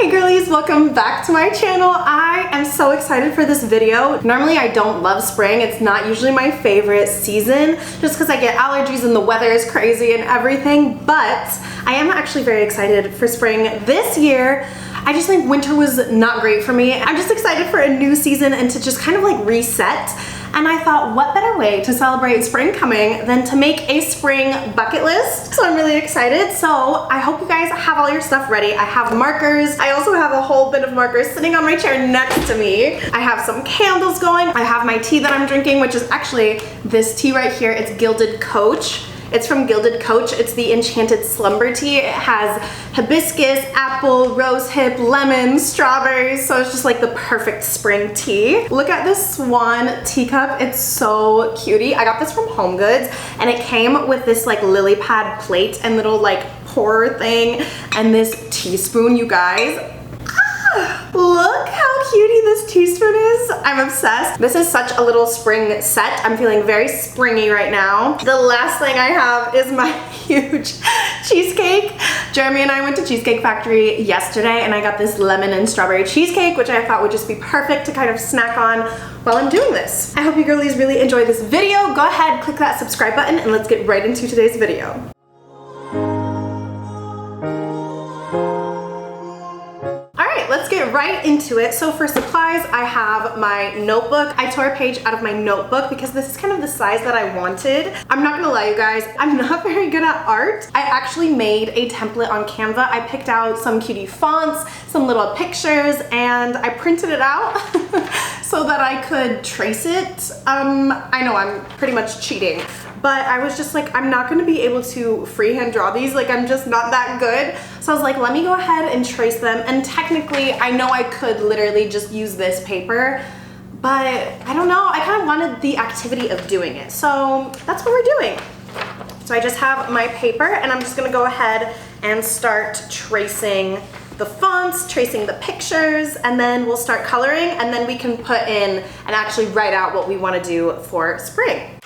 Hey girlies, welcome back to my channel. I am so excited for this video. Normally I don't love spring. It's not usually my favorite season just because I get allergies and the weather is crazy and everything, but I am actually very excited for spring this year. I just think winter was not great for me. I'm just excited for a new season and to just kind of like reset. And I thought, what better way to celebrate spring coming than to make a spring bucket list? So I'm really excited. So I hope you guys have all your stuff ready. I have markers. I also have a whole bit of markers sitting on my chair next to me. I have some candles going. I have my tea that I'm drinking, which is actually this tea right here. It's Gilded Coach. It's from Gilded Coach. It's the Enchanted Slumber Tea. It has hibiscus, apple, rosehip, lemon, strawberries. So it's just like the perfect spring tea. Look at this swan teacup. It's so cutie. I got this from HomeGoods and it came with this like lily pad plate and little like pour thing and this teaspoon, you guys. Look how cutie this teaspoon is. I'm obsessed. This is such a little spring set. I'm feeling very springy right now. The last thing I have is my huge cheesecake. Jeremy and I went to Cheesecake Factory yesterday and I got this lemon and strawberry cheesecake, which I thought would just be perfect to kind of snack on while I'm doing this. I hope you girlies really enjoy this video. Go ahead, click that subscribe button and let's get right into today's video. Let's get right into it. So for supplies, I have my notebook. I tore a page out of my notebook because this is kind of the size that I wanted. I'm not gonna lie, you guys, I'm not very good at art. I actually made a template on Canva. I picked out some cutie fonts, some little pictures, and I printed it out so that I could trace it. I know I'm pretty much cheating, but I was just like, I'm not gonna be able to freehand draw these. Like, I'm just not that good. So I was like, let me go ahead and trace them. And technically, I know I could literally just use this paper, but I don't know. I kind of wanted the activity of doing it. So that's what we're doing. So I just have my paper and I'm just gonna go ahead and start tracing the fonts, tracing the pictures, and then we'll start coloring and then we can put in and actually write out what we wanna do for spring.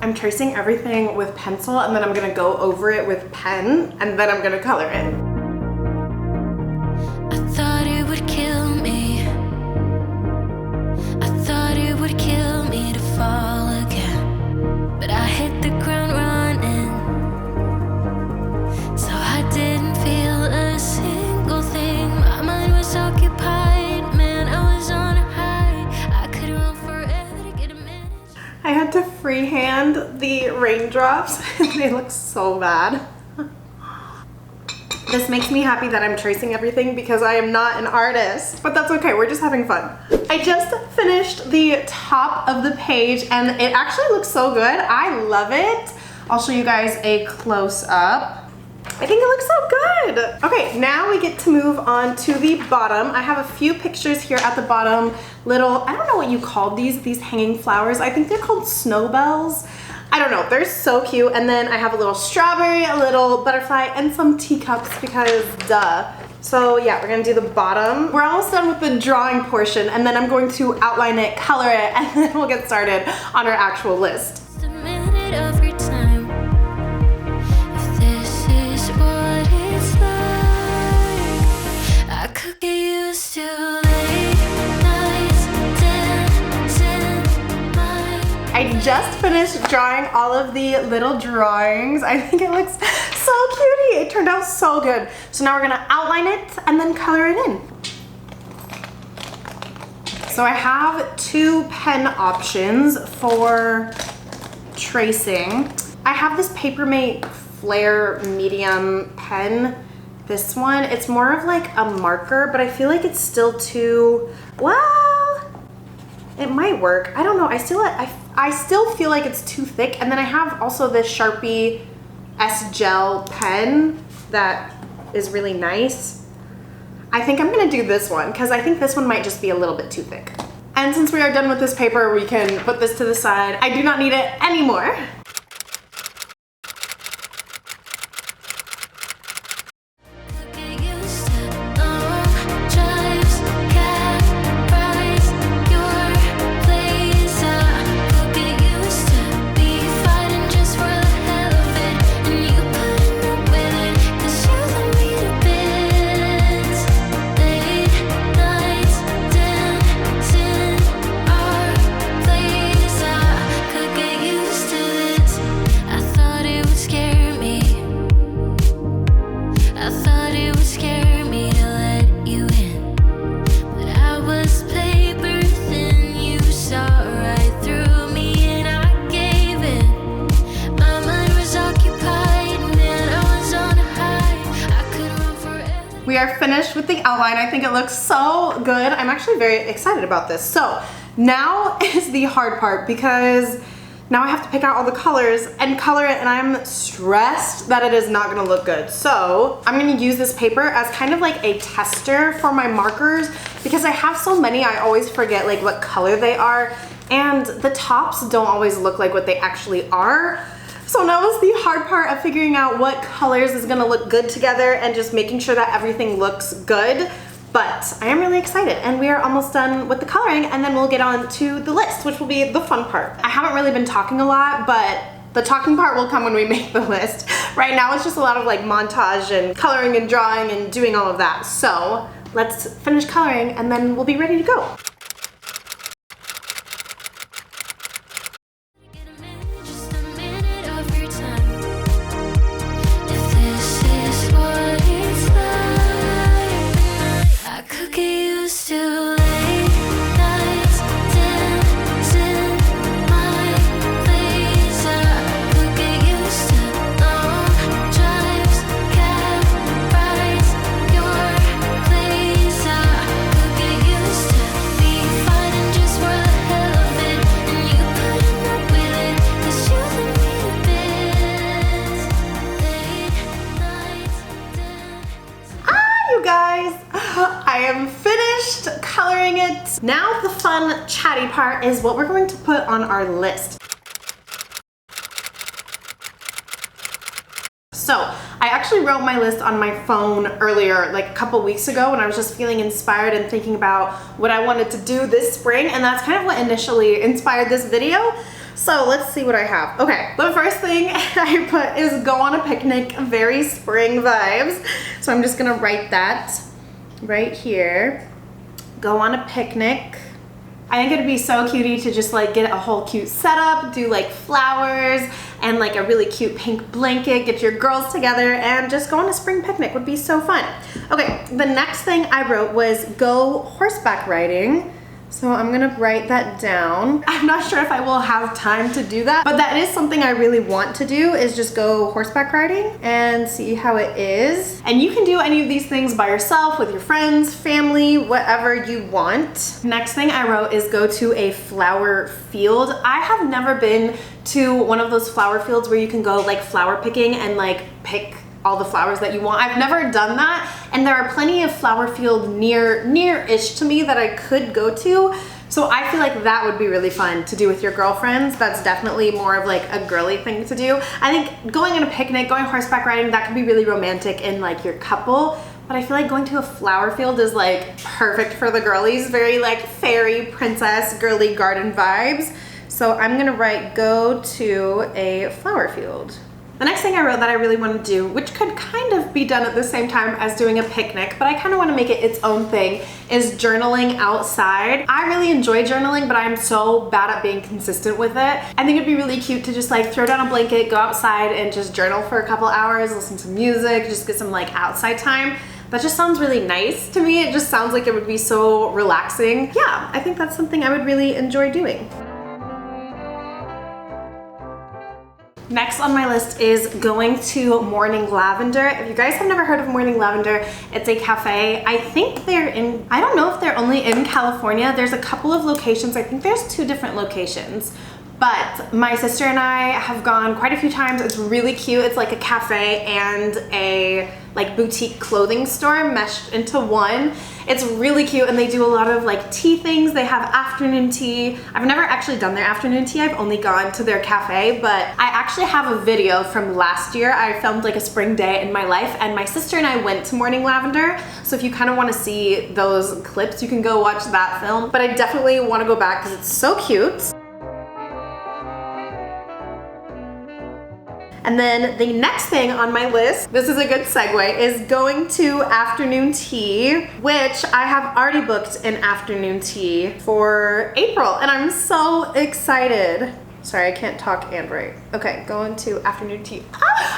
I'm tracing everything with pencil and then I'm gonna go over it with pen and then I'm gonna color it. I thought it would kill me. I thought it would kill me to fall again. But I hit the ground running. So I didn't feel a single thing. My mind was occupied, man, I was on a high. I could run forever to get a minute. I had to freehand the raindrops. They look so bad. This makes me happy that I'm tracing everything because I am not an artist, but that's okay, we're just having fun. I just finished the top of the page and it actually looks so good. I love it. I'll show you guys a close-up. I think it looks so good. Okay, now we get to move on to the bottom. I have a few pictures here at the bottom. Little, I don't know what you call these hanging flowers. I think they're called snowbells. I don't know, they're so cute. And then I have a little strawberry, a little butterfly, and some teacups because duh. So yeah, we're gonna do the bottom. We're almost done with the drawing portion and then I'm going to outline it, color it, and then we'll get started on our actual list. Just a minute of your time. If this is what it's like, I could get used to late nights dancing my. I just finished drawing all of the little drawings. I think it looks so cutie. It turned out so good. So now we're gonna outline it and then color it in. So I have two pen options for tracing. I have this Papermate Flare medium pen. This one, it's more of like a marker, but I feel like it's still too, well, it might work. I don't know. I still feel like it's too thick. And then I have also this Sharpie S Gel pen that is really nice. I think I'm gonna do this one because I think this one might just be a little bit too thick. And since we are done with this paper, we can put this to the side. I do not need it anymore. Drives, cat, rides, your place. finished with the outline. I think it looks so good. I'm actually very excited about this. So now is the hard part because now I have to pick out all the colors and color it, and I'm stressed that it is not gonna look good. So I'm gonna use this paper as kind of like a tester for my markers because I have so many, I always forget like what color they are, and the tops don't always look like what they actually are. So now is the hard part of figuring out what colors is gonna look good together and just making sure that everything looks good. But I am really excited, and we are almost done with the coloring, and then we'll get on to the list, which will be the fun part. I haven't really been talking a lot, but the talking part will come when we make the list. Right now it's just a lot of like montage and coloring and drawing and doing all of that. So let's finish coloring and then we'll be ready to go. Just a minute of your time. If this is what it's like, I could get used to late nights dancing my place. I could get used to long drives, cab rides, your place. I could get used to be fighting just for the hell of it, and you putting up with it 'cause you let me to bed. Late nights dancing. You guys, I am finished coloring it. Now the fun chatty part is what we're going to put on our list. So I actually wrote my list on my phone earlier, like a couple weeks ago, when I was just feeling inspired and thinking about what I wanted to do this spring, and that's kind of what initially inspired this video. So let's see what I have. Okay, the first thing I put is go on a picnic, very spring vibes. So I'm just gonna write that right here. Go on a picnic. I think it'd be so cutie to just like get a whole cute setup, do like flowers and like a really cute pink blanket, get your girls together and just go on a spring picnic. Would be so fun. Okay, the next thing I wrote was go horseback riding. So I'm gonna write that down. I'm not sure if I will have time to do that, but that is something I really want to do, is just go horseback riding and see how it is. And you can do any of these things by yourself, with your friends, family, whatever you want. Next thing I wrote is go to a flower field. I have never been to one of those flower fields where you can go like flower picking and like pick all the flowers that you want. I've never done that, and there are plenty of flower field near-ish to me that I could go to. So I feel like that would be really fun to do with your girlfriends. That's definitely more of like a girly thing to do. I think going on a picnic, going horseback riding, that could be really romantic in like your couple. But I feel like going to a flower field is like perfect for the girlies. Very like fairy, princess, girly garden vibes. So I'm gonna write go to a flower field. The next thing I wrote that I really want to do, which could kind of be done at the same time as doing a picnic, but I kind of want to make it its own thing, is journaling outside. I really enjoy journaling, but I'm so bad at being consistent with it. I think it'd be really cute to just like throw down a blanket, go outside and just journal for a couple hours, listen to music, just get some like outside time. That just sounds really nice to me. It just sounds like it would be so relaxing. Yeah, I think that's something I would really enjoy doing. Next on my list is going to Morning Lavender. If you guys have never heard of Morning Lavender, it's a cafe. I think they're in, I don't know if they're only in California. There's a couple of locations. I think there's 2 different locations. But my sister and I have gone quite a few times. It's really cute. It's like a cafe and a like boutique clothing store meshed into one. It's really cute, and they do a lot of like tea things. They have afternoon tea. I've never actually done their afternoon tea. I've only gone to their cafe, but I actually have a video from last year. I filmed like a spring day in my life, and my sister and I went to Morning Lavender. So if you kind of want to see those clips, you can go watch that film. But I definitely want to go back because it's so cute. And then the next thing on my list, this is a good segue, is going to afternoon tea, which I have already booked an afternoon tea for April, and I'm so excited. Sorry, I can't talk and write. Okay, going to afternoon tea.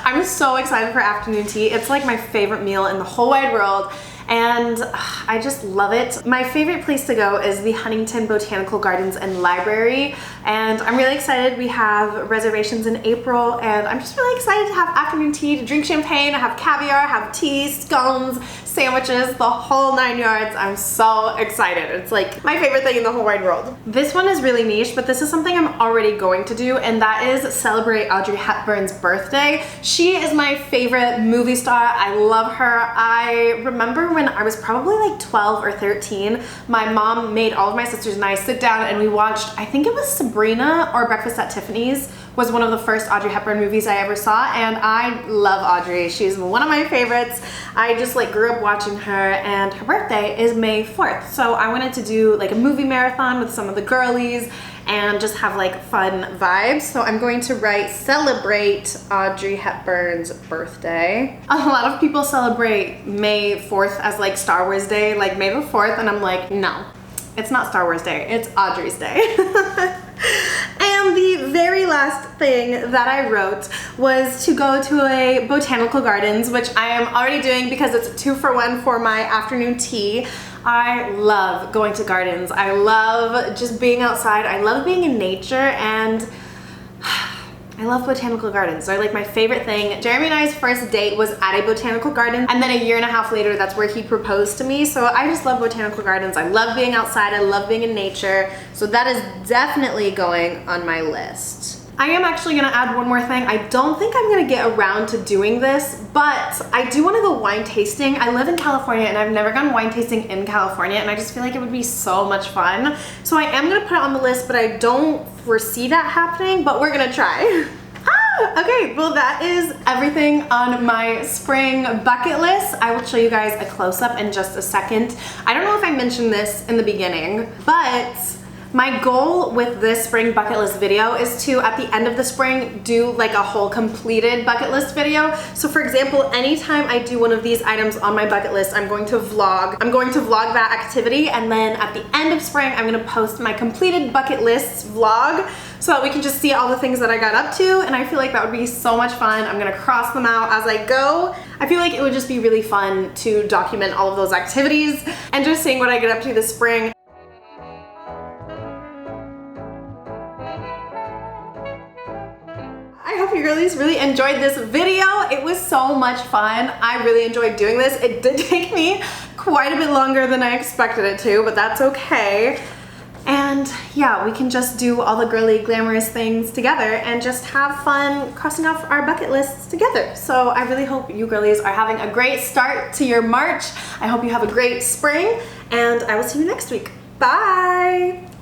I'm so excited for afternoon tea. It's like my favorite meal in the whole wide world. and I just love it. My favorite place to go is the Huntington Botanical Gardens and Library, and I'm really excited. We have reservations in April, and I'm just really excited to have afternoon tea, to drink champagne, to have caviar, have tea, scones, sandwiches, the whole 9 yards. I'm so excited. It's like my favorite thing in the whole wide world. This one is really niche, but this is something I'm already going to do, and that is celebrate Audrey Hepburn's birthday. She is my favorite movie star. I love her. I remember when I was probably like 12 or 13, my mom made all of my sisters and I sit down and we watched, I think it was Sabrina or Breakfast at Tiffany's, was one of the first Audrey Hepburn movies I ever saw, and I love Audrey. She's one of my favorites. I just like grew up watching her, and her birthday is May 4th. So I wanted to do like a movie marathon with some of the girlies and just have like fun vibes. So I'm going to write celebrate Audrey Hepburn's birthday. A lot of people celebrate May 4th as like Star Wars Day, like May the 4th, and I'm like, no, it's not Star Wars Day, it's Audrey's Day. And the very last thing that I wrote was to go to a botanical gardens, which I am already doing because it's a 2-for-1 for my afternoon tea. I love going to gardens. I love just being outside. I love being in nature, and I love botanical gardens. They're like my favorite thing. Jeremy and I's first date was at a botanical garden, and then a year and a half later, that's where he proposed to me. So I just love botanical gardens. I love being outside. I love being in nature. So that is definitely going on my list. I am actually gonna add one more thing. I don't think I'm gonna get around to doing this, but I do wanna go wine tasting. I live in California and I've never gone wine tasting in California, and I just feel like it would be so much fun. So I am gonna put it on the list, but I don't foresee that happening, but we're gonna try. Okay, well that is everything on my spring bucket list. I will show you guys a close-up in just a second. I don't know if I mentioned this in the beginning, but my goal with this spring bucket list video is to, at the end of the spring, do like a whole completed bucket list video. So for example, anytime I do one of these items on my bucket list, I'm going to vlog. I'm going to vlog that activity, and then at the end of spring, I'm gonna post my completed bucket list vlog so that we can just see all the things that I got up to, and I feel like that would be so much fun. I'm gonna cross them out as I go. I feel like it would just be really fun to document all of those activities and just seeing what I get up to this spring. I hope you girlies really enjoyed this video. It was so much fun. I really enjoyed doing this. It did take me quite a bit longer than I expected it to, but that's okay. And yeah, we can just do all the girly glamorous things together and just have fun crossing off our bucket lists together. So I really hope you girlies are having a great start to your March. I hope you have a great spring, and I will see you next week. Bye!